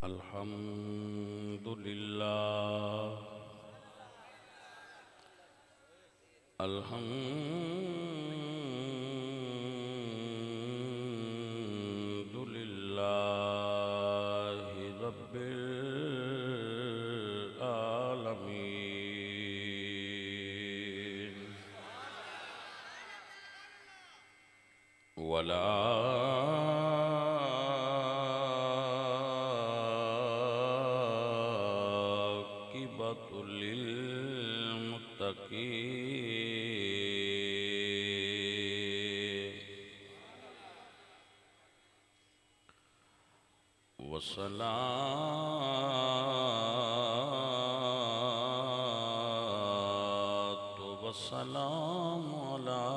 الحمد لله الحمد لله رب العالمين والعاقبة للمتقين والصلاة والسلام على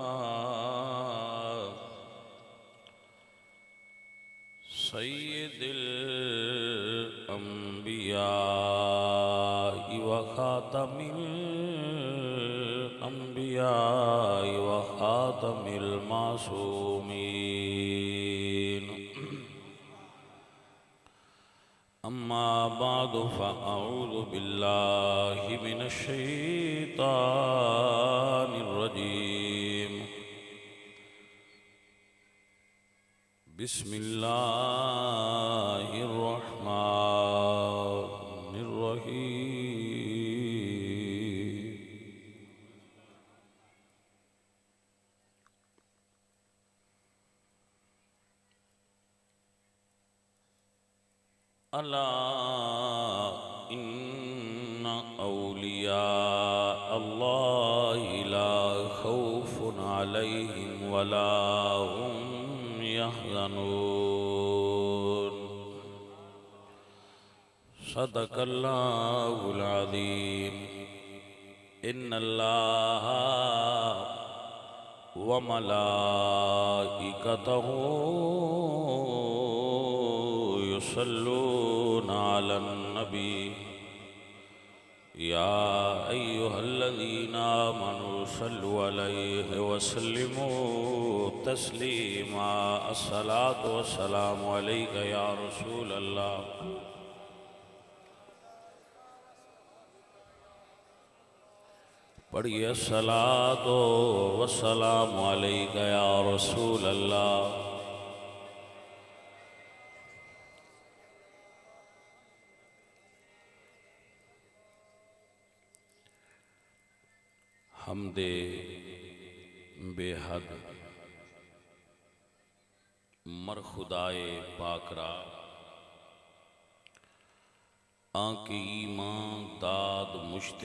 سيد الأنبياء وخاتم الأنبياء وخاتم المعصومين أما بعد فأعوذ بالله من الشيطان الرجيم بسم الله الرحمن الرحيم ألا إن أولياء الله لا خوف عليهم ولا هم يحزنون صدق الله العظيم إن الله وملائكته يصلون على النبي يا أيها الذين آمنوا صلوا عليه وسلموا تسليما الصلاة والسلام عليك يا رسول الله پڑھئے الصلاة والسلام عليك يا رسول الله حمد بے حد مر خدائے پاک را آنکھ ایمان داد مشت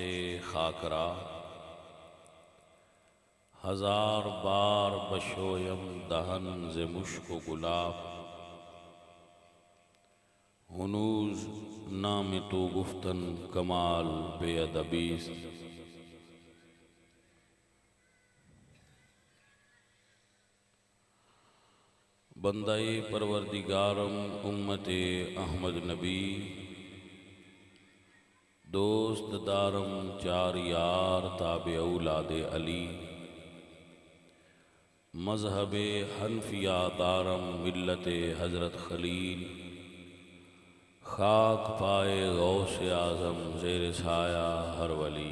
خاک را ہزار بار بشویم دہن ز مشک و گلاب ہنوز نام تو گفتن کمال بے ادبیست بندہ پروردگارم امت احمد نبی دوست دارم چار یار تابع اولاد علی مذہب حنفیہ دارم ملت حضرت خلیل خاک پائے غوث اعظم زیر سایہ ہر ولی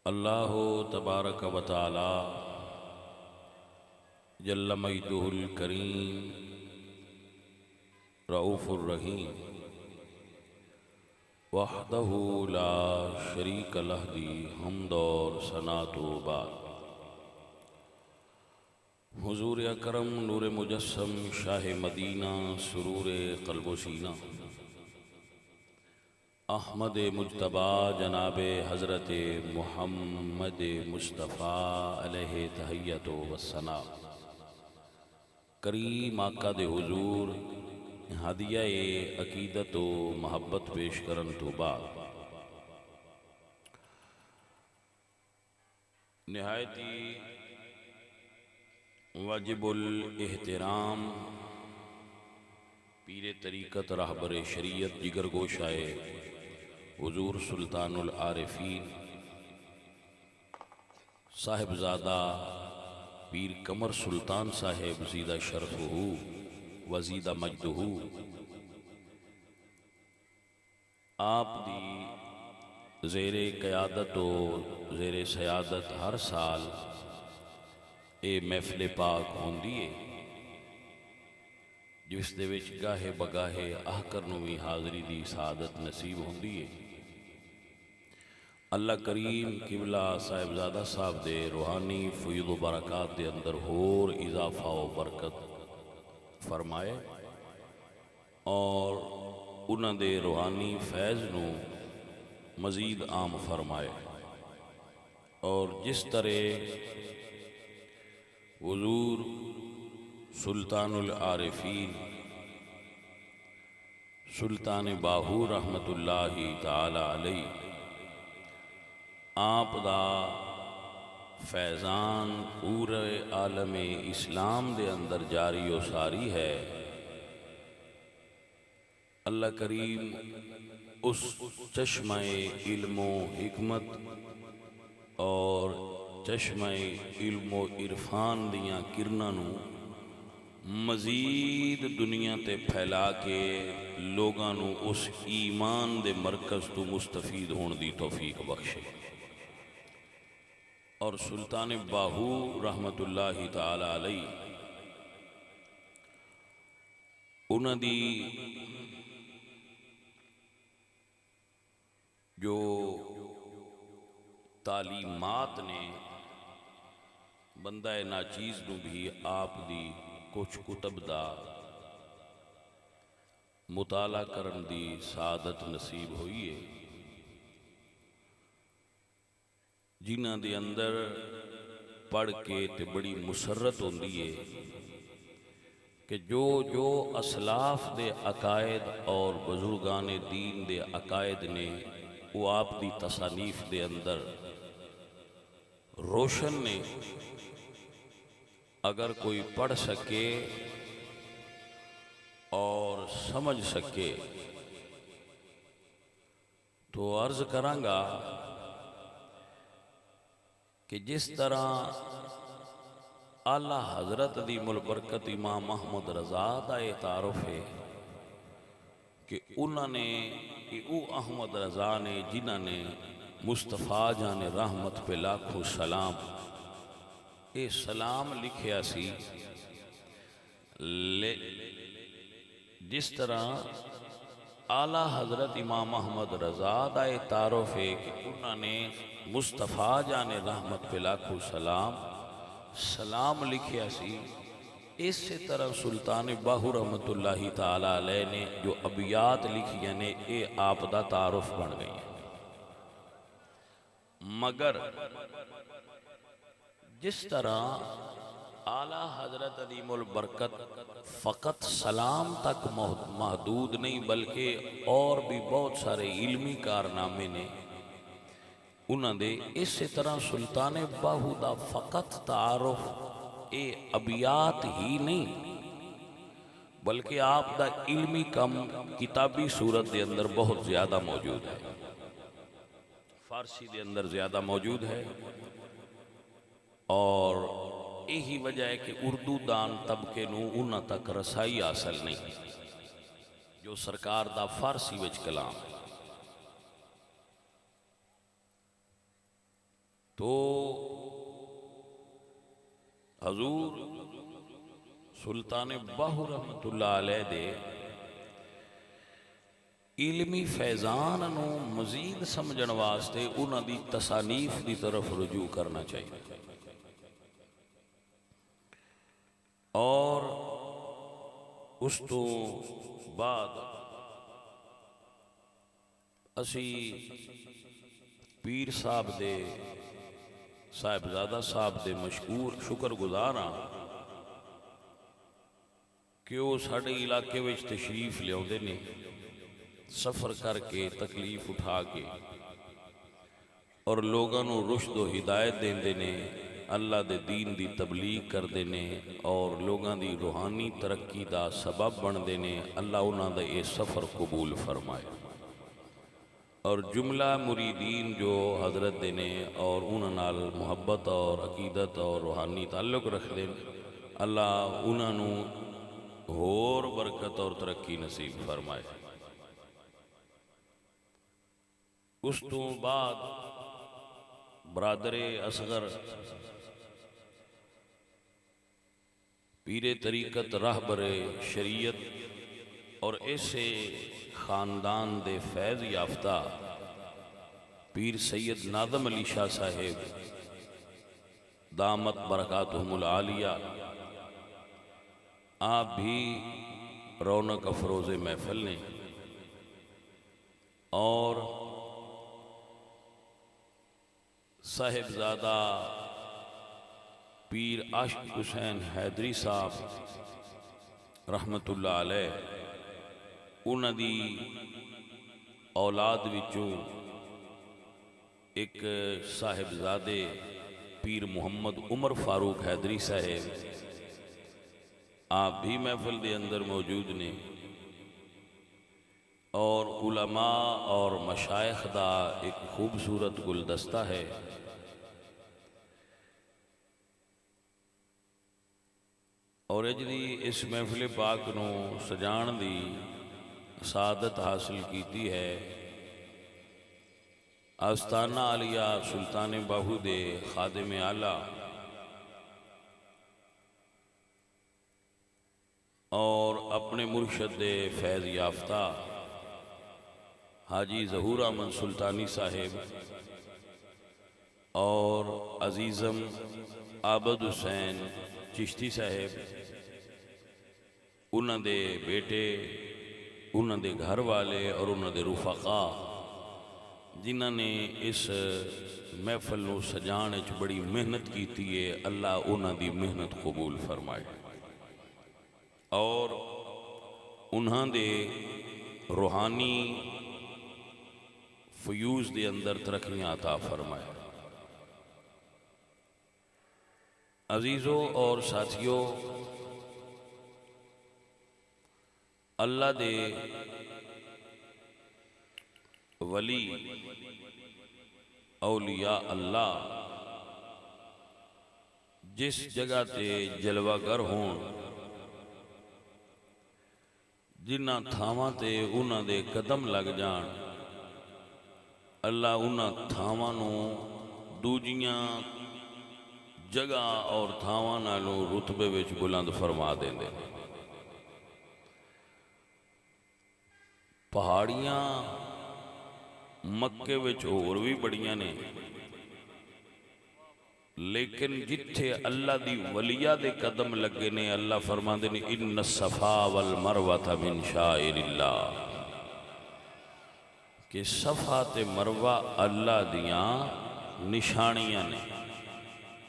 اللہ تبارک و تعالی جل مجدہ الکریم رؤوف الرحیم وحدہ لا شریک لہ دی حمد اور ثناء و بعد حضور اکرم نور مجسم شاہ مدینہ سرور قلب و سینہ احمد مجتبی جناب حضرت محمد مصطفیٰ علیہ تحیت و ثناء کریم آقا دے حضور ہدیہ عقیدت و محبت پیش کرن تو بعد نہایتی واجب الاحترام پیر طریقت رہبر شریعت جگر گوشائے حضور سلطان العارفین صاحبزادہ پیر قمر سلطان صاحب زیدہ شرفہ وزیدہ مجدہ آپ دی زیر قیادت و زیر سیادت ہر سال اے محفل پاک ہوندی ہے جس دے وچ گاہے بگاہے آہکر نو بھی حاضری دی سعادت نصیب ہوندی ہے۔ اللہ کریم قبلہ صاحبزادہ صاحب دے روحانی فیض و برکات دے اندر ہور اضافہ و برکت فرمائے اور انہاں دے روحانی فیض نو مزید عام فرمائے، اور جس طرح حضور سلطان العارفین سلطان باہو رحمت اللہ تعالی علیہ آپ دا فیضان پورے عالم اسلام دے اندر جاری و ساری ہے، اللہ کریم اس چشمہ علم و حکمت اور چشمہ علم و عرفان دیاں کرناں نو مزید دنیا تے پھیلا کے لوگاں نو اس ایمان دے مرکز تو مستفید ہون دی توفیق بخشے، اور سلطان باہو رحمت اللہ تعالی علیہ انہاں دی جو تعلیمات نے بندہ ناچیز نو بھی آپ دی کچھ کتب دا مطالعہ کرن دی سعادت نصیب ہوئی ہے، جنہاں دے اندر پڑھ کے تے بڑی مسرت ہوندی ہے کہ جو اسلاف دے عقائد اور بزرگان دین دے عقائد نے وہ آپ دی تصانیف دے اندر روشن نے، اگر کوئی پڑھ سکے اور سمجھ سکے تو عرض کراں گا کہ جس طرح اعلیٰ حضرت دی ملبرکت امام محمد رضا دا یہ تعارف ہے کہ انہوں نے او احمد رضا نے جنہوں نے مصطفیٰ جان رحمت پہ لاکھوں سلام اے سلام لکھیا سی، جس طرح اعلیٰ حضرت امام محمد رضا دا یہ تعارف ہے کہ انہوں نے مصطفیٰ جان رحمت پہ لاکھوں سلام لکھیا سی، اس سے طرح سلطان باہو رحمت اللہ تعالی علیہ نے جو ابیات لکھیا نے اے آپ دا تعارف بن گئی ہیں، مگر جس طرح اعلیٰ حضرت عظیم البرکت فقط سلام تک محدود نہیں بلکہ اور بھی بہت سارے علمی کارنامے نے انہاں دے، اس طرح سلطان باہو دا فقط تعارف اے ابیات ہی نہیں بلکہ آپ دا علمی کم کتابی صورت دے اندر بہت زیادہ موجود ہے، فارسی دے اندر زیادہ موجود ہے، اور یہی وجہ ہے کہ اردو دان طبقے نو انہاں تک رسائی حاصل نہیں جو سرکار دا فارسی وچ کلام ہے۔ تو حضور سلطان باہو رحمت اللہ علیہ دے علمی فیضان نو مزید سمجھن واسطے انہاں دی تصانیف دی طرف رجوع کرنا چاہیے، اور اس تو بعد اسی پیر صاحب دے صاحبزادہ صاحب دے مشکور شکر گزار ہاں کہ وہ ساڑھے علاقے وچ تشریف لے آؤندے نے، سفر کر کے تکلیف اٹھا کے، اور لوگاں نو رشد و ہدایت دیندے نے، اللہ دے دین دی تبلیغ کردے نے، اور لوگاں دی روحانی ترقی دا سبب بندے نے۔ اللہ انہاں دا یہ سفر قبول فرمائے۔ اور جملہ مریدین جو حضرت دے نے اور انہاں نال محبت اور عقیدت اور روحانی تعلق رکھ دیں، اللہ انہاں نو ہور برکت اور ترقی نصیب فرمائے۔ اس تو بعد برادر اصغر پیر طریقت راہبر شریعت اور ایسے خاندان دے فیض یافتہ پیر سید ناظم علی شاہ صاحب دامت برکاتہم العالیہ، آپ بھی رونق افروز محفل نے اور صاحبزادہ پیر عاشق حسین حیدری صاحب رحمت اللہ علیہ انہاں دی اولاد وچوں ایک صاحبزادے پیر محمد عمر فاروق حیدری صاحب آپ بھی محفل دے اندر موجود نے، اور علماء اور مشائخ دا ایک خوبصورت گلدستہ ہے۔ اور اجدی اس محفل پاک نو سجان دی سعادت حاصل کیتی ہے آستانہ عالیہ سلطان باہو دے خادم اعلیٰ اور اپنے مرشد دے فیض یافتہ حاجی ظہور احمد سلطانی صاحب اور عزیزم عابد حسین چشتی صاحب، انہاں دے بیٹے، انہاں دے گھر والے اور انہاں دے رفقا جنہاں نے اس محفل نو سجانے چ بڑی محنت کیتی ہے، اللہ انہاں دی محنت قبول فرمائے اور انہاں دے روحانی فیوز دے اندر ترقیاں عطا فرمائے۔ عزیزوں اور ساتھیوں، اللہ دے ولی اولیاء اللہ جس جگہ تے جلوہ گر ہون، جنہ تھاواں تے انہاں دے قدم لگ جان، اللہ انہاں تھاواں نو دوجیاں جگہ اور تھاواں نالوں رتبے وچ بلند فرما دیں دے۔ پہاڑیاں مکے وچ اور بھی بڑیاں نے، لیکن جتھے اللہ دی ولیہ دے قدم لگے نے، اللہ فرما دے نے ان الصفا والمروہ من شائر اللہ، کہ صفا تے مروہ اللہ دیاں نشانیاں نے۔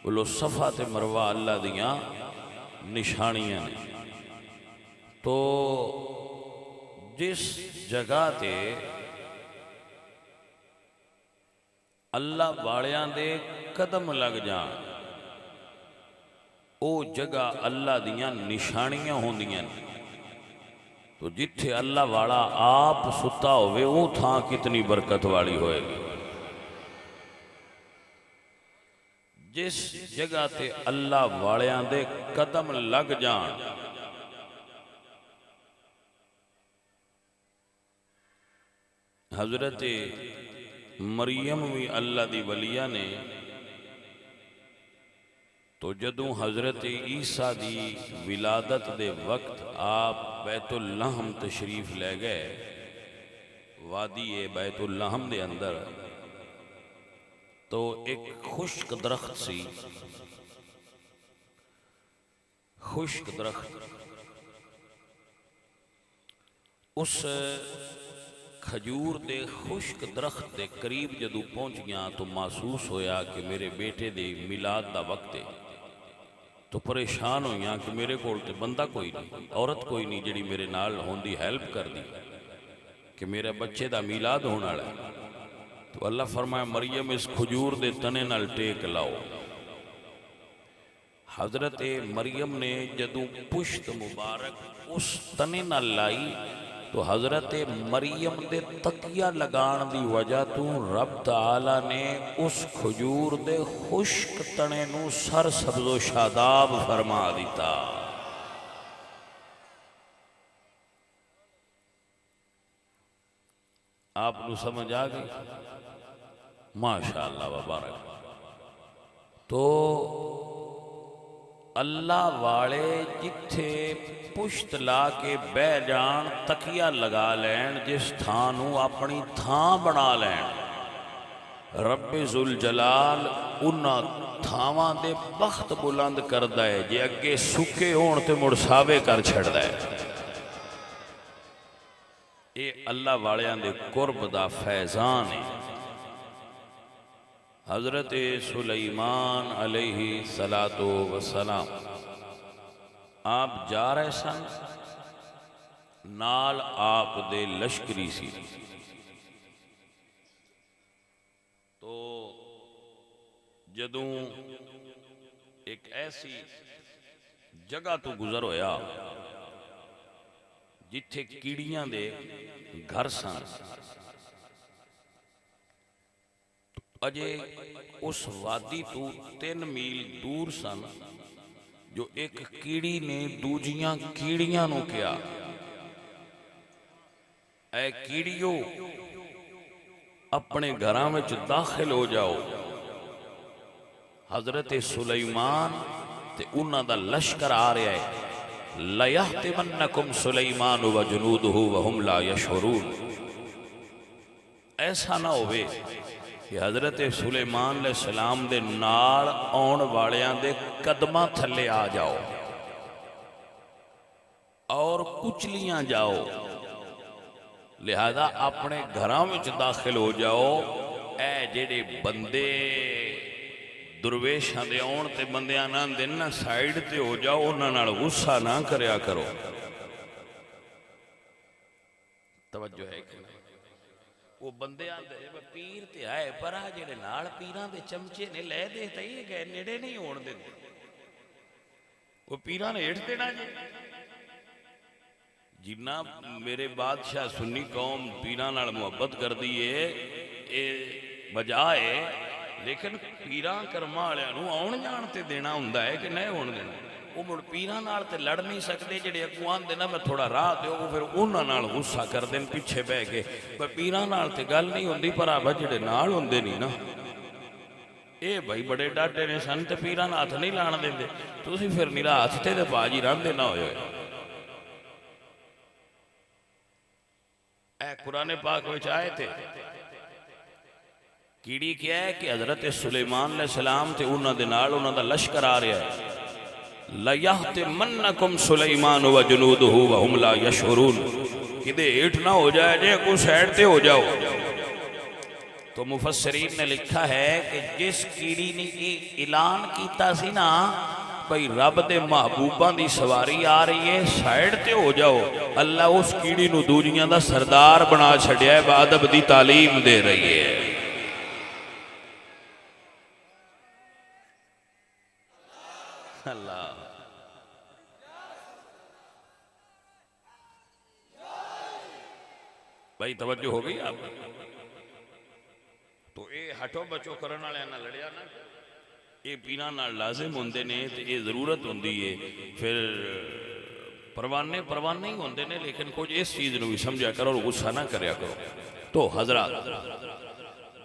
بولو صفا تے مروہ اللہ دیاں نشانیاں نے۔ تو جس جگہ تے اللہ والیاں دے قدم لگ جان، او جگہ اللہ دیاں نشانیاں ہوندیاں نے۔ تو جتھے اللہ والا آپ ستا ہوئے او تھاں کتنی برکت والی ہوئے گی۔ جس جگہ تے اللہ والیاں دے قدم لگ جان، حضرت مریم بھی اللہ دی ولیہ نے، تو جدوں حضرت عیسیٰ دی ولادت دے وقت آپ بیت اللحم تشریف لے گئے، وادی بیت اللحم دے اندر، تو ایک خشک درخت سی، خشک درخت، اس کھجور دے خشک درخت دے قریب جدو پہنچ گیا تو محسوس ہویا کہ میرے بیٹے دے میلاد دا وقت ہے۔ تو پریشان ہویا کہ میرے کول تے بندہ کوئی نہیں، عورت کوئی نہیں جڑی میرے نال ہوندی ہیلپ کر دی کہ میرے بچے دا میلاد ہونا ہے۔ تو اللہ فرمایا مریم اس کھجور دے تنے نال ٹیک لاؤ۔ حضرت مریم نے جدو پشت مبارک اس تنے نال لائی تو حضرت مریم دے تکیہ لگان دی وجہ تو رب تعالی نے اس کھجور دے خشک تنے نو سر سبز و شاداب فرما دیتا. آپ نو سمجھ آ گئی؟ ماشاءاللہ وبارک. تو اللہ والے جتھے پشت لا کے بہ جان تکیہ لگا لین جس تھانو اپنی تھان بنا لین رب ذوالجلال انہاں تھاواں دے بخت بلند کردہ ہے جے اگے سکے ہون تے مرساوے کر چھڑ دے. اے اللہ والیاں دے قرب دا فیضان ہے. حضرت سلیمان علیہ السلام آپ جا رہے سن نال آپ دے لشکری سی. تو جدوں ایک ایسی جگہ تو گزر ہویا جتھے کیڑیاں دے گھر سن. اجے اس وادی تو 3 میل دور سن جو ایک کیڑی نے دوجیاں کیڑیاں نو کیا اے کیڑیو اپنے گھراں وچ داخل ہو جاؤ. حضرت سلیمان تے انہاں دا لشکر آ رہا ہے. لَيَحْتِمَنَّكُمْ سُلَيْمَانُ وَجُنُودُهُ وَهُمْ لَا يَشْعُرُونَ. ایسا نہ ہوئے کہ حضرت سلیمان علیہ السلام دے نال آن والیاں دے قدمہ تھلے آ جاؤ اور کچلیاں جاؤ. لہذا اپنے گھراں وچ داخل ہو جاؤ. اے جڑے بندے درویشاں دے آن تے بندیاں نہ دن نہ سائیڈ تے ہو جاؤ انہاں نال غصہ نہ کریا کرو. توجہ ہے کہ وہ بندے آندے پیر تے آئے پر آ جڑے نال پیران دے چمچے نے لے دے تے یہ گئے نیڑے نہیں ہون دے. وہ پیران نے ہٹ دینا جی. جنہ میرے بادشاہ سنی قوم پیران نال محبت کر دیئے اے بجائے لیکن پیران کرما والے نو آن جانتے دینا ہوندا ہے کہ نہیں ہون دینا. وہ مڑ پیران نال تے لڑ نہیں سکتے جڑے اگوان دینا میں تھوڑا راہ دیو وہ پھر انہاں نال غصہ کر دین پیچھے بہ کے. پر پیران نال تے گل نہیں ہوندی پر آبا جڑے نال ہوندے نہیں نا اے بھائی بڑے ڈاٹے نے سن تے پیران ہاتھ نہیں لان دیندے. تسی پھر نیرا ہاتھ تے تے باجی رہندے نہ ہوئے. اے قرآن پاک وچ آئے تھے کیڑی کیا ہے کہ حضرت سلیمان علیہ السلام تے انہاں دے نال انہاں دا لشکر آ رہا ہے. لَيَحْتِمَنَّكُمْ سُلَيْمَانُ وَجُنُودُهُ وَهُمْ لَا يَشْعُرُونَ. کدے ہیٹ نہ ہو جائے جے کوئی سائیڈ تے ہو جاؤ. تو مفسرین نے لکھا ہے کہ جس کیڑی نے یہ اعلان کیتا سی نا بھئی رب دے محبوباں دی سواری آ رہی ہے سائیڈ تے ہو جاؤ. اللہ اس کیڑی نو دوجیاں دا سردار بنا چھڑیا ہے بادب دی تعلیم دے رہی ہے. اللہ بھائی توجہ ہو گئی آپ. تو اے ہٹو بچو کرنا لے نہ لڑیا نا اے پینا نہ لازم ہوندے نے تے اے ضرورت ہوندی ہے. پھر پروانے ہی ہوندے نے لیکن کچھ اس چیز نو بھی سمجھا کرو اور غصہ نہ کریا کرو. تو حضرات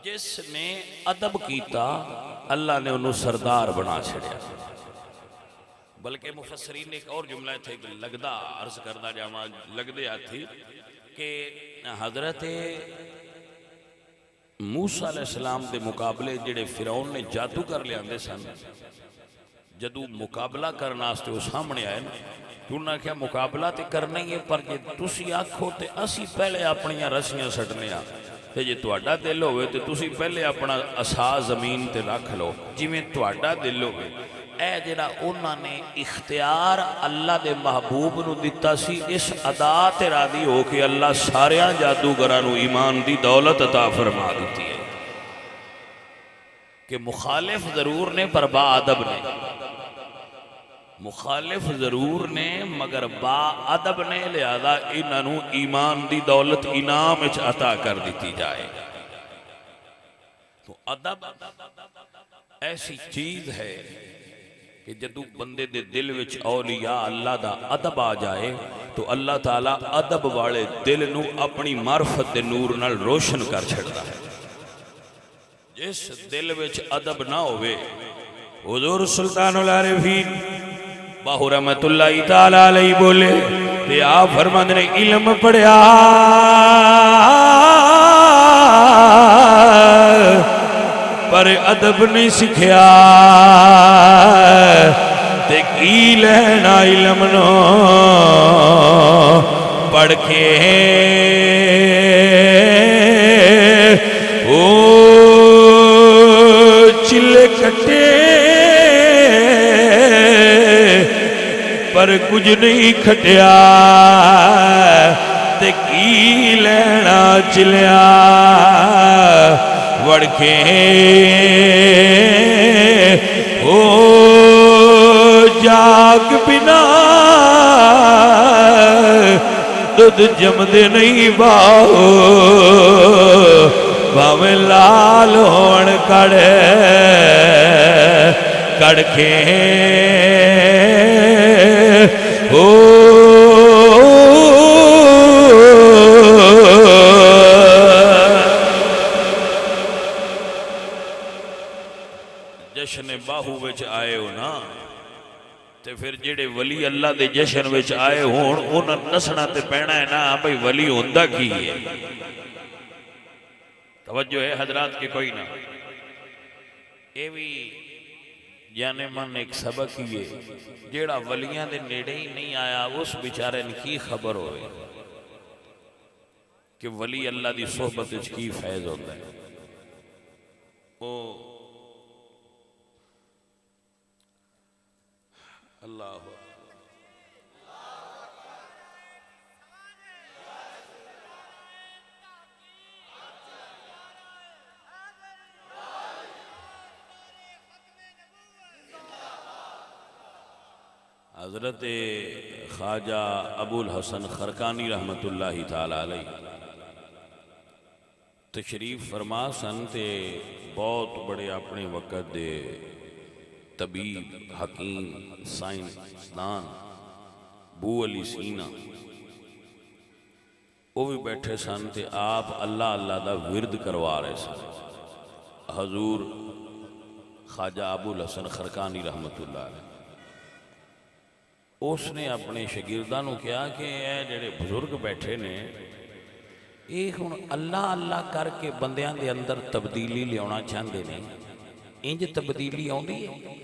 جس نے ادب کیتا اللہ نے انہوں سردار بنا چھڑیا. بلکہ مفسرین نے ایک اور جملہ تھے لگدہ عرض کردہ جامعہ لگدے آتی کہ حضرت موسیٰ علیہ السلام دے مقابلے جڑے فرعون نے جادو کر لے آندے سن جدو مقابلہ کرنا آستے وہ سامنے آئے نا تو انہوں نے کہا مقابلہ تے کرنا ہی ہے پر جے تسی آکھو تے اسی پہلے اپنی رسیاں سٹنے آ تے جے تواڈا دل ہوئے تے تسی پہلے اپنا عصا زمین تے رکھ لو جی میں تواڈا دل ہوئے. اے جڑا انہاں نے اختیار اللہ دے محبوب نو دیتا سی اس ادا تے راضی ہو کہ اللہ ساریاں جادوگراں نو ایمان دی دولت عطا فرما دیتی ہے کہ مخالف ضرور نے پر با ادب نے. مخالف ضرور نے مگر با ادب نے، لہذا انہوں ایمان دی دولت انعام وچ عطا کر دیتی جائے. تو ادب ایسی چیز ہے کہ جدو بندے دے دل وچ اولیاء اللہ دا ادب آ جائے تو اللہ تعالیٰ ادب والے دل نو اپنی معرفت دے نور نال روشن کر چھڑتا ہے. جس دل وچ ادب نہ ہوئے، حضور سلطان العارفین باہو رحمت اللہ تعالیٰ علیہ بولے تے آپ فرماندے نے علم پڑھیا پر ادب نہیں سکھیا تے کی لینا علم نو پڑھ کے. او چلے کٹے پر کچھ نہیں کھٹیا تے کی لینا چلیا وڑ کے. او جاگ بنا دودھ جمدے نہیں باؤ باویں لال ہون کڑ کے. او جشن باہو وچ آئے ہو نا تے پھر جڑے ولی اللہ دے جشن وچ آئے ہون انہاں نسنا تے پینا ہے نا بھئی ولی ہوندہ کی ہے. توجہ ہے حضرات کے کوئی نہ. اے بھی جانے من ایک سبق ہی ہے جیڑا ولیاں دے نیڑے ہی نہیں آیا اس بیچارے نے کی خبر ہوئے کہ ولی اللہ دی صحبت وچ کی فیض ہوتا ہے. او اللہ حضرت خواجہ ابو الحسن خرقانی رحمت اللہ تعالی علیہ تشریف فرما سن تے بہت بڑے اپنے وقت دے طبیب حکیم سائنسدان بو علی سینہ وہ بھی بیٹھے سن تے آپ اللہ اللہ دا ورد کروا رہے سن. حضور خواجہ ابو الحسن خرقانی رحمت اللہ علیہ اس نے اپنے شاگردانوں کیا کہ اے جڑے بزرگ بیٹھے نے ایک ہن اللہ اللہ کر کے بندیاں دے اندر تبدیلی لیاونا چاہندے نے. انج تبدیلی آوندی ہے؟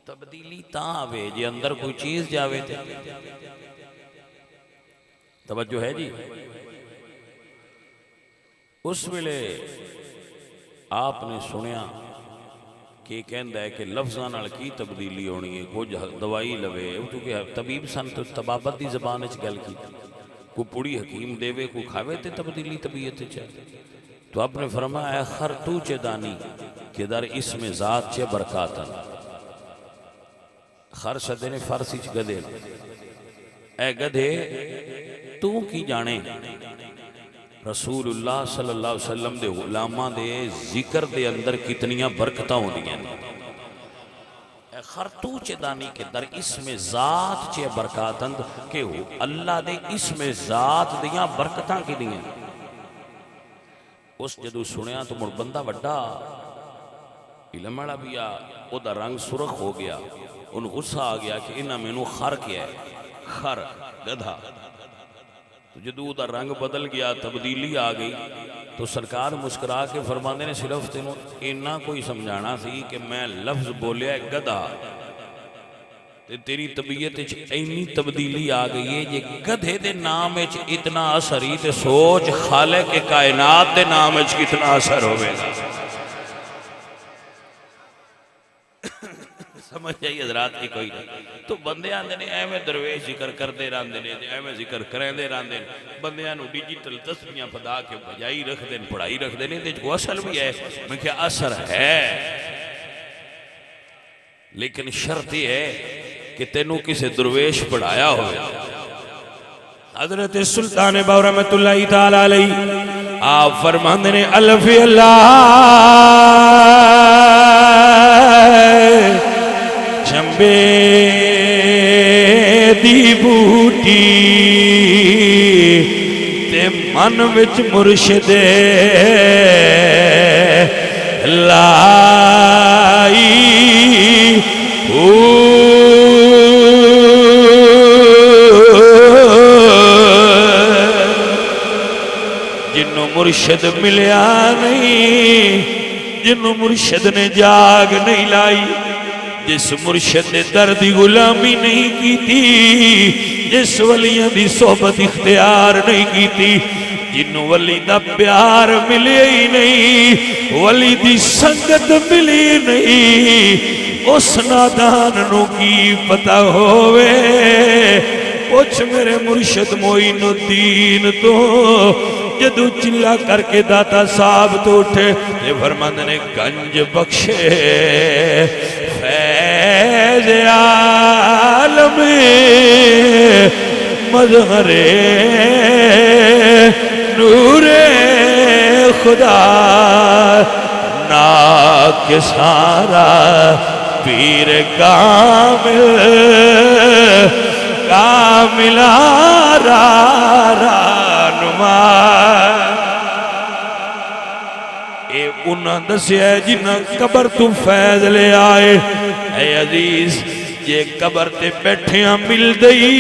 تبدیلی تاں آوے جے اندر کوئی چیز جاوے تے. توجہ ہے جی. اس ویلے آپ نے سنیا کہ کہندہ ہے کہ لفظاں نال کی تبدیلی ہونی ہے. کچھ دوائی لوے کیونکہ طبیب سن تو طبابت دی زبان وچ گل کی کو پوڑی حکیم دیوے کو کھاوے تے تبدیلی طبیعت چاہے. تو آپ نے فرمایا خر تو چے دانی کہ در اسم ذات چے برکاتن. خر شدے نے فارسی چ گدے اے گدھے تو کی جانے رسول اللہ صلی اللہ علیہ وسلم دے غلاماں دے ذکر دے اندر کتنیاں برکتاں ہوندیاں نے. اے خر تو چے دانی کہ در اسم ذات چے برکاتند کہ اللہ دے اسم ذات دیاں برکتاں کی دیاں. اس جدو سنیا تو مڑ بندہ وڈا علم والا بھی آ او دا رنگ سرخ ہو گیا. ان غصہ آ گیا کہ انہاں مینوں خر کیا ہے. خر گدھا. تو جدو دا رنگ بدل گیا تبدیلی آ گئی تو سرکار مسکرا کے فرماندے نے صرف تینوں اتنا کوئی سمجھانا سی کہ میں لفظ بولیا گدھا تے تیری طبیعت اینی تبدیلی آ گئی ہے. یہ گدھے دے نام وچ اتنا اثر ہی تے سوچ خالق کائنات دے نام وچ کتنا اثر ہوئے گا. سمجھ جائیے حضرات کی کوئی نہیں. تو بندے آندے نے ایویں درویش ذکر کردے راندے نے ایویں ذکر کریندے راندے نے بندیاں نو ڈیجیٹل تسبیحاں پڑھا کے بجائی رکھ دین پڑھائی رکھ دین تے کو اصل بھی ہے میں کہ اثر ہے. لیکن شرط یہ ہے کہ تینوں کسی درویش پڑھایا ہوئے. حضرت سلطان باو رحمت اللہ تعالی علیہ آپ فرماندے نے الف اللہ چمبے دی بوٹی تے من وچ مرشد لائی جنوں مرشد ملیا نہیں، جنوں مرشد نے جاگ نہیں لائی، جس مرشد نے دردی غلامی نہیں کی تھی، جس ولیاں دی صحبت اختیار نہیں کی تھی، جنوں ولی دا پیار ملے ہی نہیں، ولی دی سنگت ملی نہیں، اس نادان نو کی پتہ ہوئے. پوچھ میرے مرشد معین الدین تو جدو چلا کر کے داتا صاحب تو اٹھے یہ فرماند نے گنج بخشے فیض عالم مظہر نور خدا ناک سارا پیر کامل رانما. اے انہاں دسیا ہے جنہاں قبر تو فیض لے آئے. اے عزیز یہ قبر تے بیٹھیاں مل دئی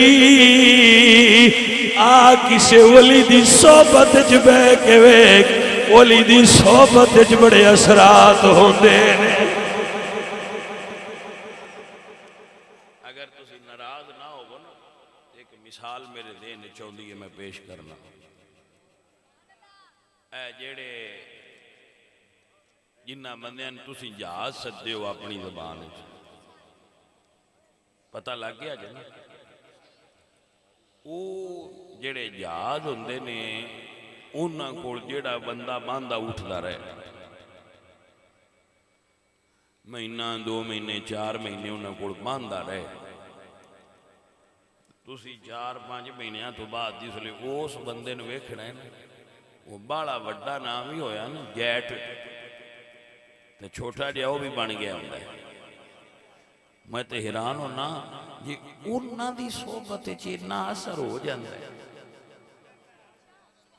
آ کسے ولی دی صحبت چ بہ کے ویکھ ولی دی صحبت چ بڑے اثرات ہوندے نے. اگر تسی ناراض نہ ہو نا ایک مثال میرے ذہن چاہندی ہے میں پیش کرنا. اے جڑے جنہ بندیاں تسی جہاز سدے ہو اپنی زبان وچ پتہ لگ گیا جی او جڑے جہاز ہوندے نے انہاں کول جڑا بندہ باندھا اٹھدا رہے مہینہ 2 مہینے 4 مہینے انہاں کول باندھا رہے تسی 4-5 مہینیاں تو بعد جس لئے اس بندے نے ویکھنا ہے وہ بڑا وڈا نام ہی ہویا نا جیٹ تے چھوٹا جہا وہ بھی بن گیا ہوندا ہے. میں تے حیران ہونا یہ انہاں دی صحبت وچ اتنا اثر ہو جاندا ہے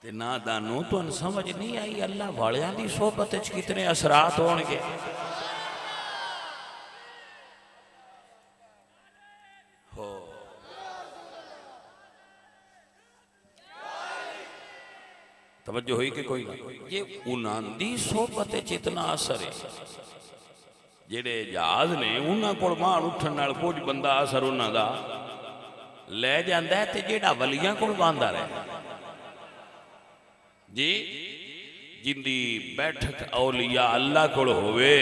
تے نہ دانو تو ان سمجھ نہیں آئی اللہ والیاں دی صحبت وچ کتنے اثرات ہون گے. توجہ ہوئی کہ کوئی یہ انہاں دی صحبت وچ اتنا اثر ہے جڑے جہاز نے انہاں کول مان اٹھن نال کچھ بندہ اثر انہاں دا لے جاندا ہے تے جڑا ولیاں کول باندا رہے جی جن دی بیٹھک اولیاء اللہ کول ہوئے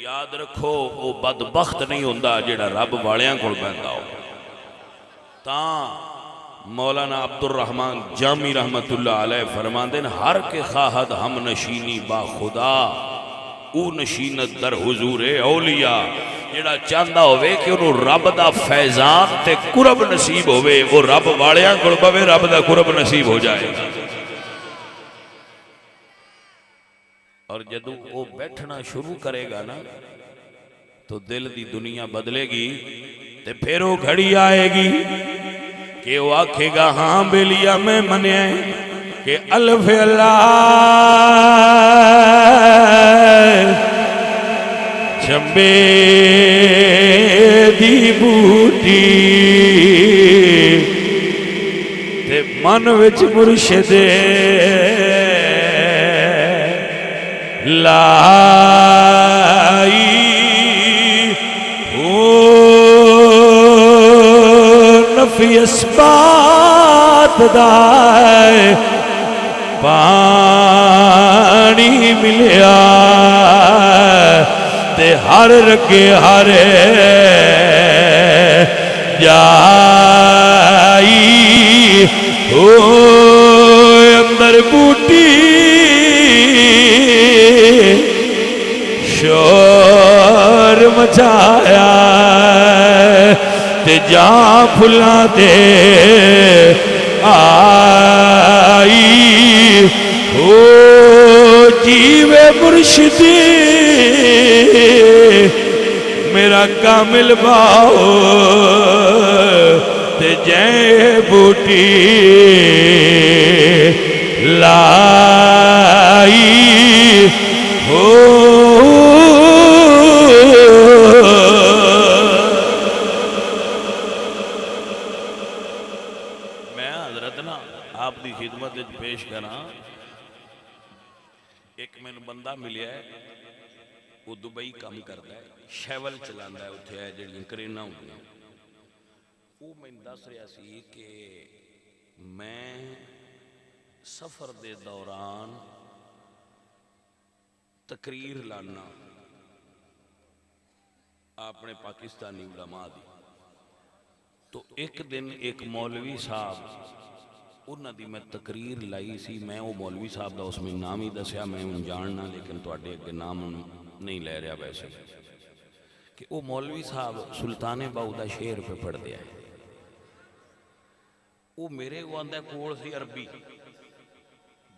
یاد رکھو وہ بدبخت نہیں ہوندا جڑا رب والیاں کول بہندا ہو. تاں مولانا عبد الرحمن جامی رحمت اللہ علیہ فرماندے ہر کے خواہد ہم نشینی با خدا او نشینت در حضور اولیاء. جڑا چاہندہ ہوئے کہ انہوں رب دا فیضان تے قرب نصیب ہوئے وہ رب والیاں کول بوے رب دا قرب نصیب ہو جائے. اور جدو وہ بیٹھنا شروع کرے گا نا تو دل دی دنیا بدلے گی تے پھر وہ گھڑی آئے گی کہ وہ آکھے گا ہاں بیلیا میں منے کہ الف اللہ چمبے دی بوٹی تے من وچ مرشد لائی نفی اسبات دائے پانی ملیا تے ہر رکے ہر جائی اندر بوٹی شور مچ بچایا تے جاں پھلاں تے آئی او جیوے مرشدی میرا کامل باؤ تے جے بوٹی لائی ہو میں حضرت نا آپ دی خدمت پیش کراں ایک میں بندہ ملیا ہے وہ دبئی کام کرتا ہے شیول چلانا ہے اتھے ہے جڑی کرینا ہوندی ہیں وہ میں دس رہا سی کہ میں سفر دے دوران تقریر لانا اپنے پاکستانی علماء دی تو ایک دن ایک مولوی صاحب انہاں دی میں تقریر لائی سی میں وہ مولوی صاحب دا اس میں نام ہی دسیا میں ان جاننا لیکن توڑے کے نام نہیں لے رہا ویسے کہ وہ مولوی صاحب سلطان باؤ دا شعر پہ پڑھ دیا ہے وہ میرے کو آندہ کوڑ سی عربی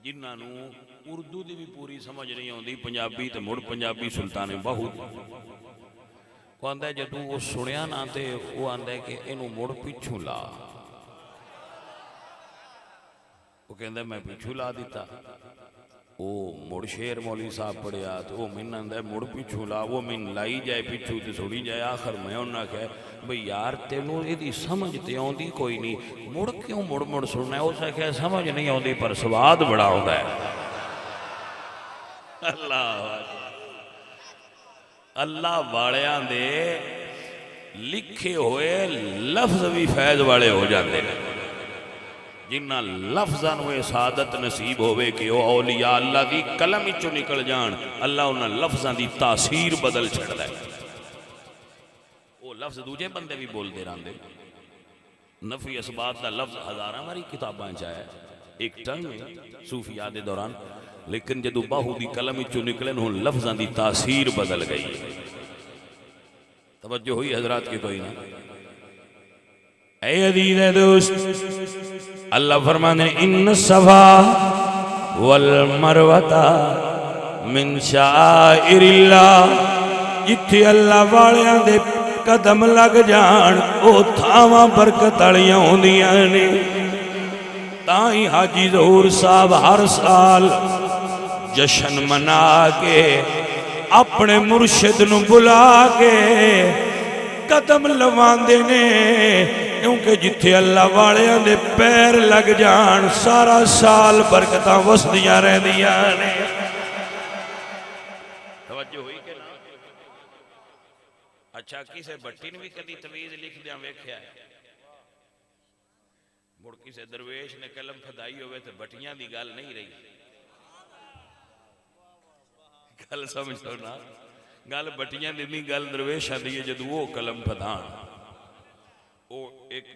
جنہاں نو اردو دی بھی پوری سمجھ نہیں ہوندی پنجابی تے مڑ پنجابی سلطان باہو وہ آندہ ہے جدو وہ سنیا نہ تے وہ آندہ ہے کہ انہوں مڑ پیچھوں لا وہ کہندہ ہے میں پیچھوں لا دیتا وہ مڑ شیر مولوی صاحب پڑھیا تو وہ من آندہ ہے مڑ پیچھوں لا وہ من لائی جائے پیچھوں تے سوڑی جائے آخر میں انہاں کہے بھئی یار تینوں ایدی سمجھتے ہوندی کوئی نہیں مڑ کیوں مڑ سننا ہے اسے کہے سمجھ نہیں ہوندی پر سواد بڑا ہوتا ہے اللہ والیاں دے لکھے ہوئے لفظ بھی فیض والے ہو جاتے ہیں جنہ لفظاں ہوئے سعادت نصیب ہوئے کہ وہ اولیاء اللہ دی کلم اچھو نکل جان اللہ انہاں لفظاں دی تاثیر بدل چھڑ دے وہ لفظ دوجے بندے بھی بول دے رہاں دے نفی اسبات دا لفظ ہزاراں ہماری کتاباں چاہے ایک ٹائم میں صوفیاء دے دوران لیکن جدو باہو دی کلم اچھو نکلے انہوں لفظاں دی تاثیر بدل گئی توجہ ہوئی حضرات کی کوئی نہ اے عزیز دوست اللہ فرمانے ان الصفا والمروہ من شعائر اللہ جتھے اللہ والیاں دے قدم لگ جان او تھاواں برکت والیاں ہوندیاں نے تائیں حاجی ظہور صاحب ہر سال جشن منا کے اپنے مرشد نو بلا کے قدم لواندے نے کیونکہ جتھے اللہ والیاں دے پیر لگ جان سارا سال برکتاں وسدیاں رہندیاں نے توجہ ہوئی کہ نا اچھا کسے بٹی نے بھی کدی تویز لکھ دیاں ویکھیا ہے مڑ کسے درویش نے قلم پھدائی ہوئے تو بٹیاں دی گل نہیں رہی گل سمجھو نا گل بٹیاں دی نہیں گل درویشاں دی جدو وہ قلم پھدان وہ ایک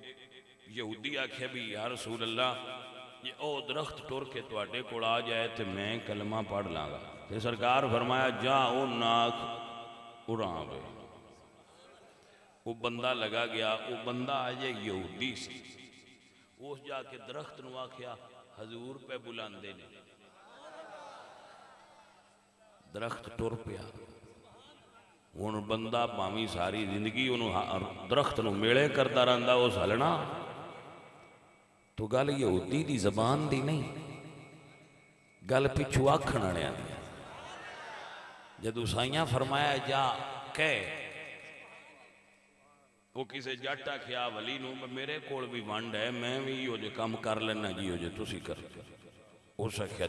یہودی آکھے بھی یا رسول اللہ یہ او درخت ٹور کے تو اڈے کوڑ آ جائے تو میں کلمہ پڑھ لاں گا تو سرکار فرمایا جا او ناک اڑاں بے وہ بندہ لگا گیا وہ بندہ آجے یہودی سی وہ جا کے درخت نو آکھیا حضور پہ بلاندے نے درخت ٹور پیا ان بندہ بامی ساری زندگی انہوں درخت نو میڑے کرتا رہندا اس ہلنا تو گل یہودی دی زبان دی نہیں گل پچھو آکھن آنے آنے جدو سائیاں فرمایا جا کہ وہ کسے جاٹا کیا ولی نو میرے کول بھی وانڈ ہے میں بھی یہ جو کام کر لینا جی ہو جو تسی کر ہو سکھیا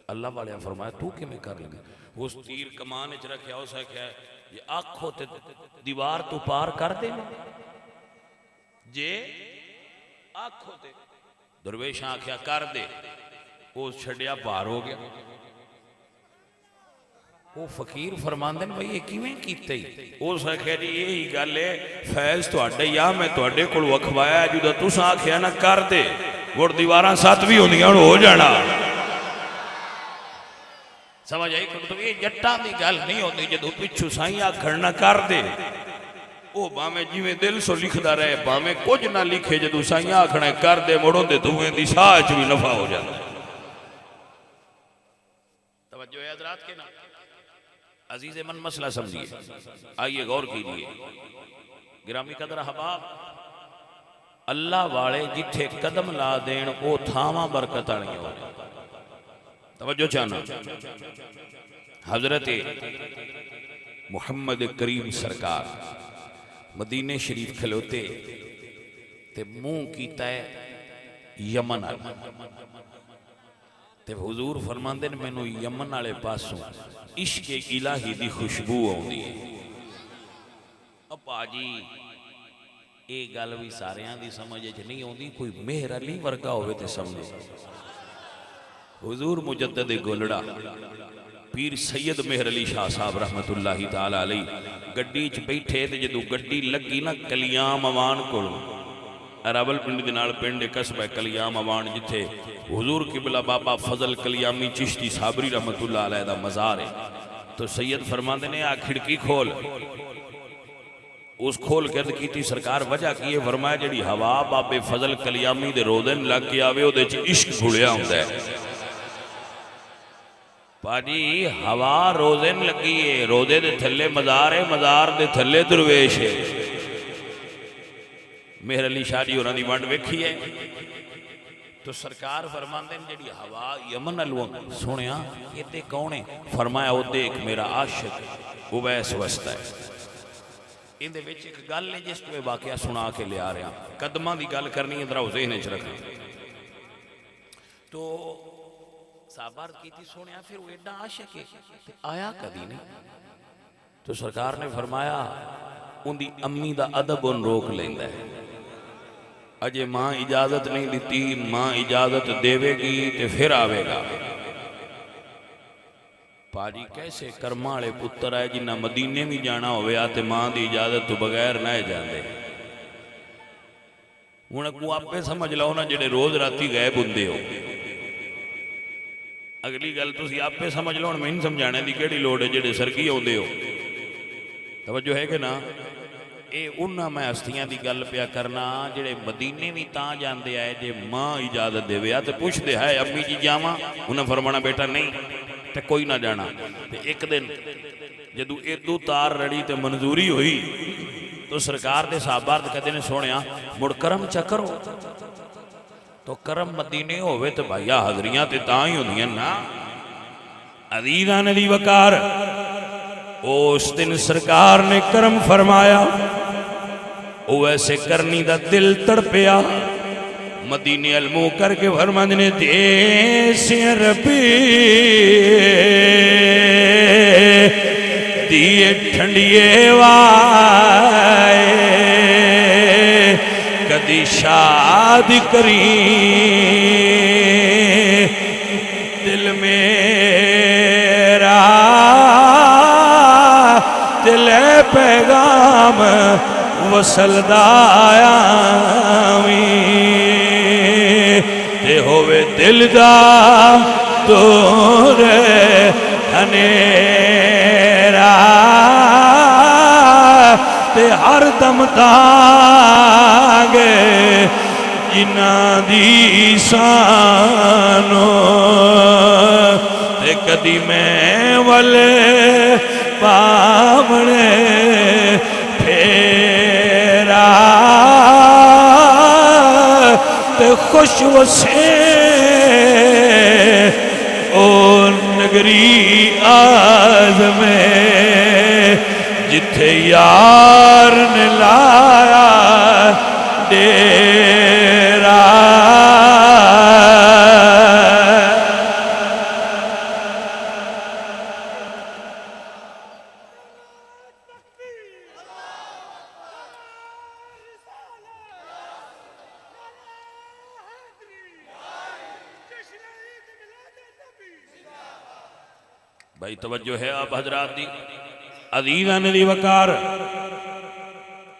اللہ والے فرمایا تو کہ میں کر لیں اس تیر کمان اچ رکھیا ہو سکھیا یہ آنکھ ہوتے دیوار تو پار کر دے جے آنکھ ہوتے درویش آنکھیا کر دے وہ چھڑیا پار ہو گیا وہ فقیر فرماندن بھئی یہ کیویں کیتے ہی وہ سکھے جی یہی گل ہے فیض تو اڈے یا میں تو اڈے کل وکھوایا جو تو ساکھیا نہ کر دے وہ دیواراں ساتھ بھی ہوندیاں ہو جانا سمجھ آئی کہ یہ جٹاں دی گل نہیں ہوتی جدو پچھو سائیں آکھڑ نہ کر دے وہ باویں جیویں دل سو لکھدا رہے باویں کچھ نہ لکھے جدو سائیں آکھڑ کر دے مڑوں دے دویں دی ساچ بھی نفع ہو جاتا توجہ ہے حضرات کے نا عزیز من مسئلہ سمجھیے آئیے غور کیجیے گرامی قدر احباب اللہ والے جتھے قدم لا دین او تھاواں برکت آنی ہو توجہ چاہنا حضرت محمد کریم سرکار مدینہ شریف کھلوتے تے منہ کیتا ہے یمن آلے تے حضور فرماندے نے مینوں یمن والے پاسوں عشق الہی دی خوشبو آوندی ہے باجی اے گل بھی ساریاں دی سمجھ وچ نہیں آوندی کوئی مہر علی ورگا ہوئے تے سمجھے حضور مجدد گولڑا پیر سید مہر علی شاہ صاحب رحمت اللہ تعالی علیہ گڈی چ بیٹھے تے جدوں گڈی لگی نا کلیام اوان کول راول پنڈ دے نال پنڈ قصبہ کلیام اوان جتھے حضور قبلہ بابا فضل کلیامی چشتی صابری رحمت اللہ علیہ دا مزار ہے تو سید فرماندے نے آ کھڑکی کھول اس کھول کے کی تھی سرکار وجہ کی ہے فرمایا جڑی ہوا بابے فضل کلیامی دے رودن لگ کے آوے او دے چ عشق گھڑیا ہوندا ہے پاجی ہوا روزن لگی ہے روزے دے تھلے مزار ہے مزار دے تھلے درویش ہے مہر علی شاہ جی انہاں دی ونڈ ویکھی ہے تو سرکار فرماندے نے جڑی ہوا یمن الوں سنیا یہ تے کون ہے فرمایا او دیکھ میرا عاشق اویس وسطہ ہے ان دے وچ ایک گل ہے جس کو واقعہ سنا کے لے آ رہا قدماں دی گل کرنی ہے ذرا ذہن وچ رکھنا تو صحابہ کی تھی سنیا پھر وہ ایڈا عاشق ہے آیا کدی نہیں تو سرکار نے فرمایا ان دی امی دا ادب ان روک لیندا ہے اجے ماں اجازت نہیں دیتی ماں اجازت دیوے گی تے پھر آوے گا پاجی کیسے کرمالے پتر ہے جنہ مدینے میں جانا ہوئے آتے ماں دی اجازت تو بغیر نہ جاندے انہیں کو آپ پہ سمجھ لاؤ نا جڑے روز راتی غیب ہوندے ہو اگلی گل تسی آپ پہ سمجھ لاؤ میں نہیں سمجھانے دی کیڑی لوڑ ہے جڑے سرکی ہوندے ہو توجہ ہے کہ نا اے انہاں میں ہستیاں دی گل پیا کرنا جڑے مدینے بھی تاں جاندے آئے جے ماں اجازت دے ویا تے پوچھ دے ہے امی جی جاواں انہاں فرمانا بیٹا نہیں تے کوئی نہ جانا تے ایک دن جدو ادو تار رڑی تے منظوری ہوئی تو سرکار دے صحابہ کہتے نے سونیا مڑ کرم چکرو تو کرم مدینے ہوئے تے بھائیا حضریاں تے تاں ہی ہوندیاں نا عزیزان دی وقار اس دن سرکار نے کرم فرمایا او ایسے کرنی دا دل تڑپیا مدینے علمو کر کے فرماندے نے دے سے ربی دیئے ٹھنڈیے وائے کدی شاد کری دل میرا دل پیغام وصل دایا تے ہوئے دل دا دور ہنیرا تے ہر دم تانگے جنہ دی سانو تے کدی میں والے پامنے پھیرا تے خوش وسے او نگری آزمیں جتھے یار نے لایا ڈیرا بھائی توجہ ہے آپ حضرات دی عزیزان دی وقار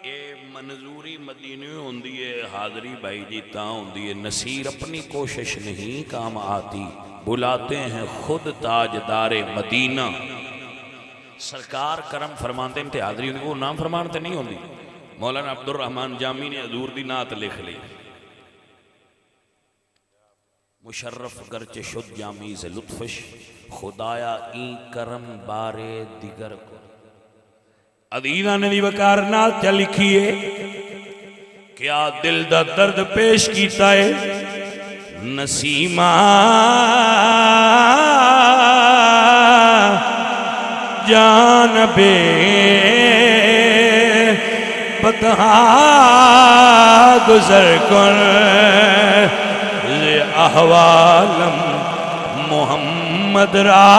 اے منظوری مدینے ہوندی ہے حاضری بھائی جی تاں ہوندی ہے نصیر اپنی کوشش نہیں کام آتی بلاتے ہیں خود تاجدار مدینہ. سرکار کرم فرماتے ہیں حاضری وہ نام فرمانتے نہیں ہوندی. مولانا عبد الرحمن جامی نے حضور دی نعت لکھ لی. مشرف گرچہ شد جامی سے لطفش خدایا این کرم بارے دیگر کو. عدیدہ نے دی وکار نعت چا لکھیے کیا دل دا درد پیش کیتا ہے نسیمہ جانب بطحا گزر کر احوالم محمد را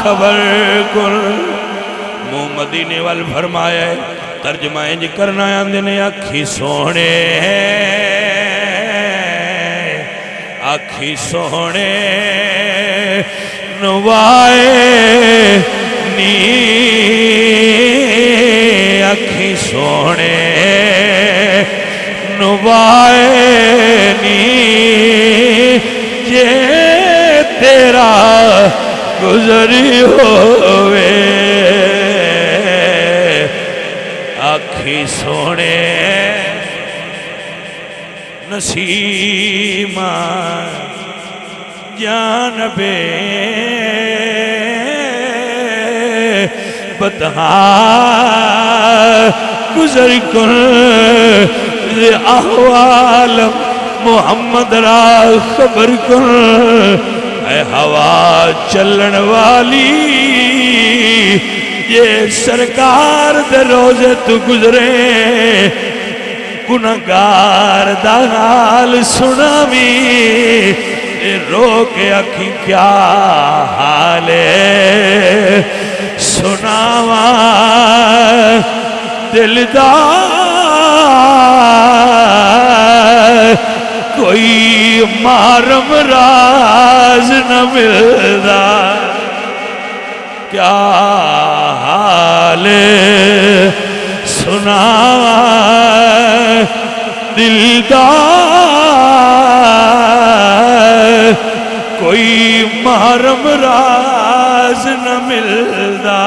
خبر کر. مدینے وال فرمایا ہے ترجمہ انج کرنا آندے نے اکھی سونے اکھی سونے نوائے نی اکھی سونے نوائے نی جے تیرا گزری ہوئے اکھی سونے نسیمہ جانب بطحا گزر کن احوال محمد را خبر کن. اے ہوا چلن والی یہ سرکار دے روزے تو گزرے گناہگار دا حال سناوی رو کے اکھی کیا حال ہے سناوا دلدار کوئی مارم راز نہ ملدا کیا حال سناوا دلدار کوئی محرم راز نہ ملدا.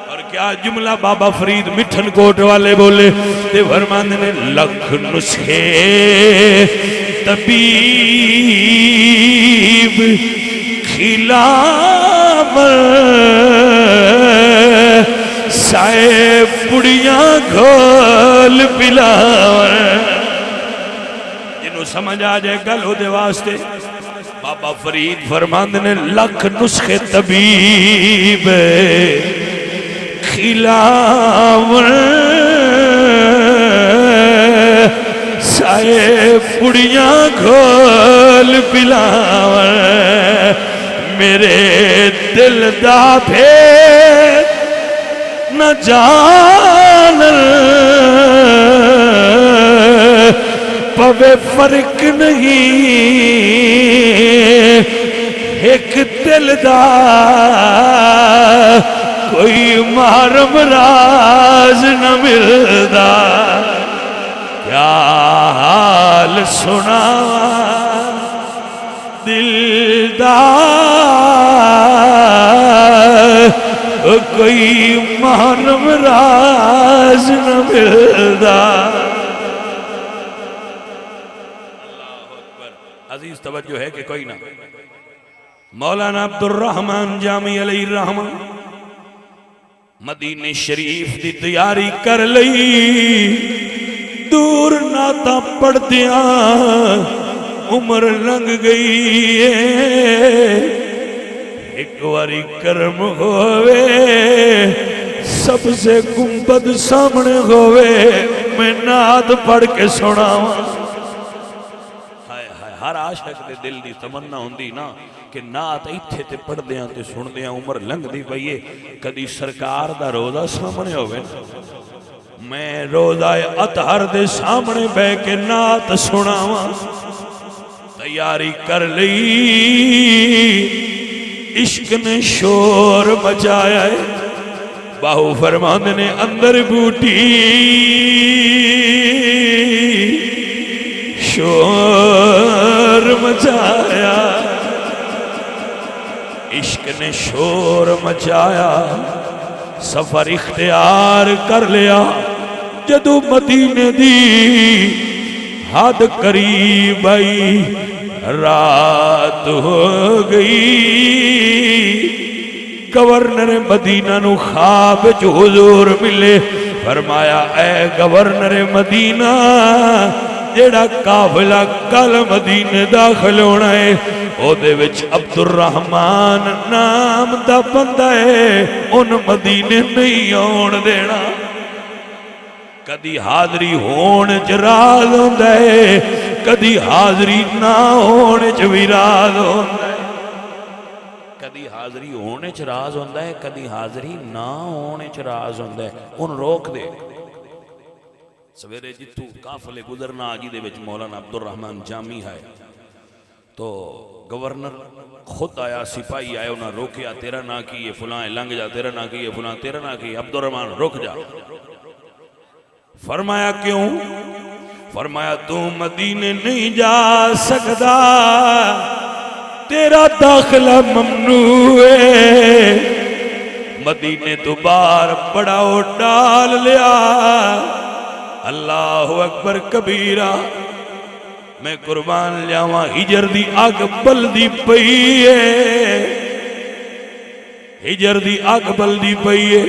اور کیا جملہ بابا فرید مٹھن کوٹ والے بولے تے فرماندے نے لکھ نسخے طبیب خلام سائے پڑیاں گھول پلاور. جنہوں سمجھ آ جائے گل ہو دے واسطے بابا فرید فرماندے نے لکھ نسخے طبیب خلاور سائے پڑیاں گھول پلاور. میرے دل دا بھید نہ جان پوے فرق نہیں ایک دل دا کوئی محرم راز نہ ملدا. کیا حال سناوا دلدار کوئی محرم راز نہ ملدا. عزیز توجہ ہے کہ کوئی نہ. مولانا عبد الرحمن جامی علیہ الرحمن مدینہ شریف دی تیاری کر لئی دور ناتا پڑھ دیا عمر لنگ گئی ہے. ایک واری کرم ہوئے سب سے گنبد سامنے ہوئے میں نعت پڑھ کے سناواں. ہر عاشق دے دل دی تمنا ہوندی نا کہ نعت ایتھے تے پڑھ دیاں تے سن دیاں عمر لنگ دی پئیے کدی سرکار دا روزہ سامنے ہوئے میں روزہ اطہر دے سامنے بے کے نعت سناواں. تیاری کر لئی عشق نے شور مچایا ہے. باہو فرماند نے اندر بوٹی شور مچایا، عشق نے شور مچایا، سفر اختیار کر لیا، جدو مدینے دی حد قریب آئی، رات ہو گئی۔ گورنر مدینہ نو خواب جو حضور ملے، فرمایا اے گورنر مدینہ، جیڑا قافلہ کل مدینے داخل ہونا ہے، او دے وچ عبد الرحمن نام دا بندہ ہے، ان مدینے نہیں آن دینا۔ کدی حاضری ہون چ راز ہوندا ہے، کدی حاضری نہ ہون چ بھی راز ہوندا ہے۔ کدی حاضری ہونے چ راز ہوندا ہے، کدی حاضری نہ ہونے چ راز ہوندا ہے۔ ان روک دے سویرے جتو قافلے گزرنا آجی دے وچ مولانا عبد الرحمن جامی ہے، تو گورنر خود آیا، سپاہی آئے، انہاں روکیا، تیرا نہ کیے فلاں لنگ جا، تیرا نہ کیے فلاں، تیرا نہ کیے، عبد الرحمن رک جا۔ فرمایا کیوں؟ فرمایا تو مدینے نہیں جا سکتا، تیرا داخلہ ممنوع ہے، مدینے تو باہر پڑاؤ ڈال لیا۔ اللہ اکبر کبیرہ، میں قربان لیاواں ہجر دی اگ بلدی پئی ہے، ہجر دی اگ بلدی پئی ہے۔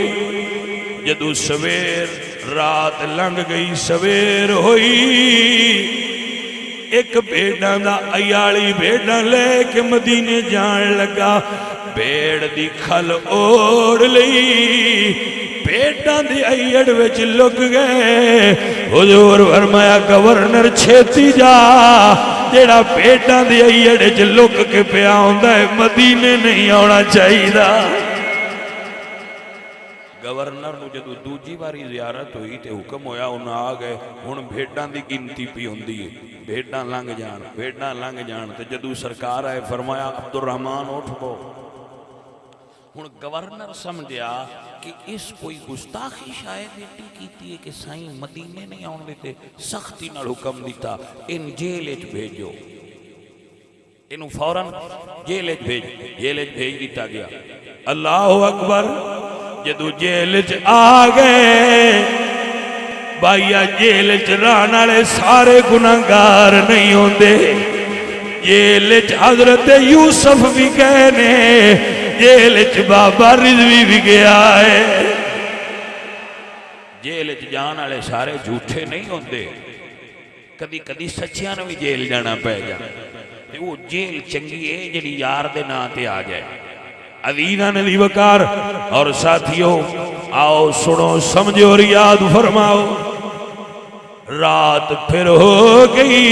جدو سویر رات لنگ گئی، سویر ہوئی، ایک بھیڑاں دا ایالی بھیڑاں لے کے مدینے جان لگا، بھیڑ دی کھل اوڑ لئی، بھیڑاں دی ایڑ وچ لک گئے۔ حضور فرمایا گورنر چھیتی جا، جیڑا بھیڑاں دی ایڑ وچ لک کے پیا ہوندا ہے، مدینے نہیں آنا چاہیے۔ گورنر نو جدو دوجی باری زیارت ہوئی تے حکم ہویا، انہاں آ گئے، ہن بھیڑاں دی گنتی پی ہوندی ہے، بھیڑاں لنگ جان، بھیڑاں لنگ جان۔ تے جدو سرکار آئے، فرمایا عبد الرحمن اٹھ پو۔ ہن گورنر سمجھیا کہ اس کوئی گستاخی شاید بیٹی کیتی ہے کہ سائیں مدینے نہیں آن دیتے، سختی نال حکم دیتا، ان جیل وچ بھیجو، انہوں فوراً جیل وچ بھیج دیتا گیا۔ اللہ اکبر، جدو جیل چ آ گئے، بھائیا جیل چ رہن والے سارے گناہگار نہیں ہوندے، جیل چ حضرت یوسف بھی گئے نے، جیل چ بابا رضوی بھی گیا ہے۔ جیل چ جان والے سارے جھوٹے نہیں ہوندے، کدی کدی سچیاں نوں بھی جیل جانا پے جائے، تے وہ جیل چنگی ہے جڑی یار دے نام تے آ جائے۔ عزیزاں علی وقار اور ساتھیوں، آؤ سنو سمجھو اور یاد فرماؤ۔ رات پھر ہو گئی،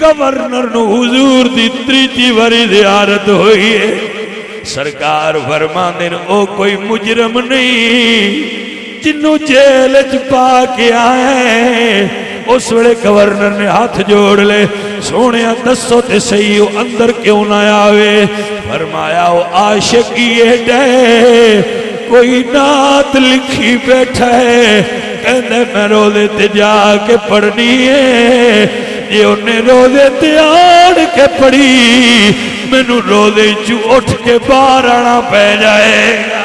گورنر نو حضور دی تریجی باری زیارت ہوئی ہے۔ سرکار فرماندے نے او کوئی مجرم نہیں جنوں جیل چ پا کے آئے۔ اس ویلے گورنر نے ہاتھ جوڑ لے، سونیا دسو تے صحیح او اندر کیوں نہ آوے؟ فرمایا او عاشق یہ ڈے کوئی نعت لکھی بیٹھا ہے، کہندے میں روزے تے جا کے پڑھنی ہے، جے انہیں روزے تے آڑ کے پڑھی مینوں روزے چوں اٹھ کے باہر آنا پہ جائے گا۔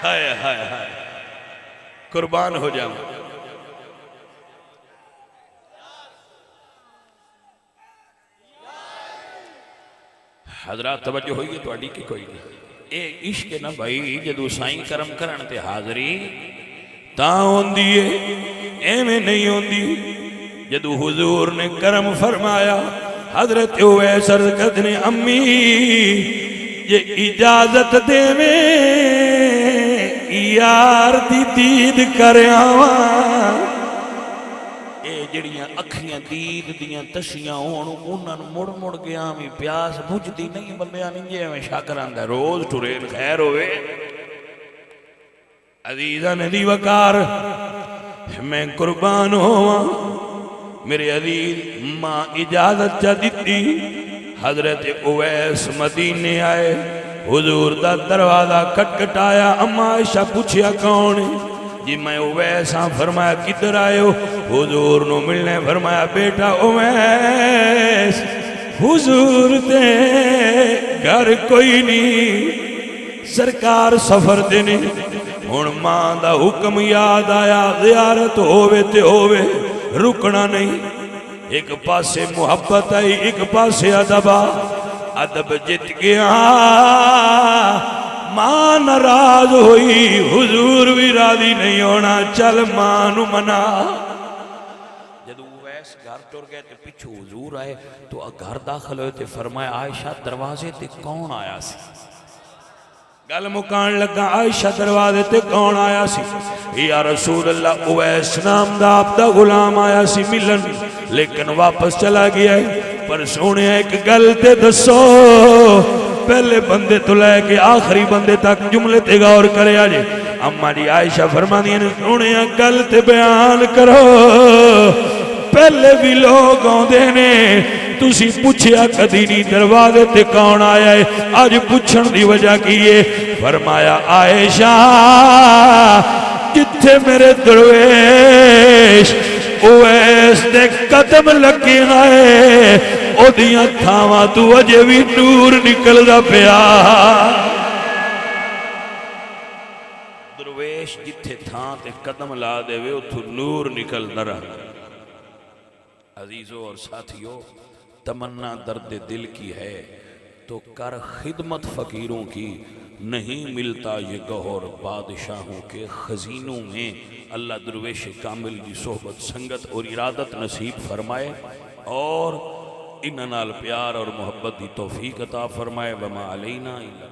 ہائے ہائے ہائے، قربان ہو جاؤں۔ حضرات توجہ ہوئی ہے تو اڈی کی کوئی نہیں۔ اے عشق نہ بھائی، جدو سائیں کرم کرن تے حاضری تاں ہوندی ہے، ایویں نہیں ہوندی۔ جدو حضور نے کرم فرمایا، حضرت اویس عرض کرنے امی یہ اجازت دے میں یار دی دید کر آواں۔ اے جڑیاں اکھیاں دید دیاں تشیاں ہون، انہاں مڑ مڑ گیا میں پیاس بجھدی نہیں، بندیاں نہیں جے میں شاکر آندہ روز ٹرین خیر ہوئے۔ عزیزاں دی وقار میں قربان ہوا، میرے عزیز ماں اجازت چا دیتی۔ حضرت اویس مدینے آئے، حضور دا دروازہ کھٹکھٹایا، اما عائشہ پوچھیا کون ہے؟ جی میں اویس ہاں، فرمایا کدھر آئے ہو؟ حضور نو ملنے، فرمایا بیٹا اویس حضور دے گھر کوئی نہیں، سرکار سفر دے نہیں۔ ہن ماں دا حکم یاد آیا، زیارت ہووے تے ہووے، رکنا نہیں۔ ایک پاسے محبت آئی، ایک پاسے ادب، ادب جت گیا، ماں ناراض ہوئی، حضور بھی راضی نہیں ہونا، چل ماں نو منا۔ جدو ویس گھر ٹر گئے تے پچھو حضور آئے تو گھر داخل ہوئے تے فرمایا عائشہ دروازے تے کون آیا سی؟ گل مکان لگا، عائشہ دروازے تے کون آیا سی؟ یا رسول اللہ اویس نام دا آپ دا غلام آیا سی ملن، لیکن واپس چلا گیا ہے۔ پر سونے ایک گل تے دسو، پہلے بندے تو لے کے آخری بندے تک جملے تے غور کرے آجے۔ اما جی عائشہ فرمانی ہیں سونے گل تے بیان کرو، پہلے بھی لوگ آندے نے، تُسی پوچھیا کدی نہیں دروازے تے کون آیا ہے، آج پوچھن دی وجہ کیے؟ فرمایا عائشہ جتھے میرے درویش اویس دے قدم لگے آئے، او دیاں تھاواں تو اجے بھی نور نکل دا پیا۔ درویش جتھے تھاں تے قدم لا دے وے اتھو نور نکل نہ رہا۔ عزیزوں اور ساتھیوں، تمنا درد دل کی ہے تو کر خدمت فقیروں کی، نہیں ملتا یہ گوہر بادشاہوں کے خزینوں میں۔ اللہ درویش کامل کی صحبت سنگت اور ارادت نصیب فرمائے، اور انہاں نال پیار اور محبت دی توفیق عطا فرمائے۔ وما علینا الا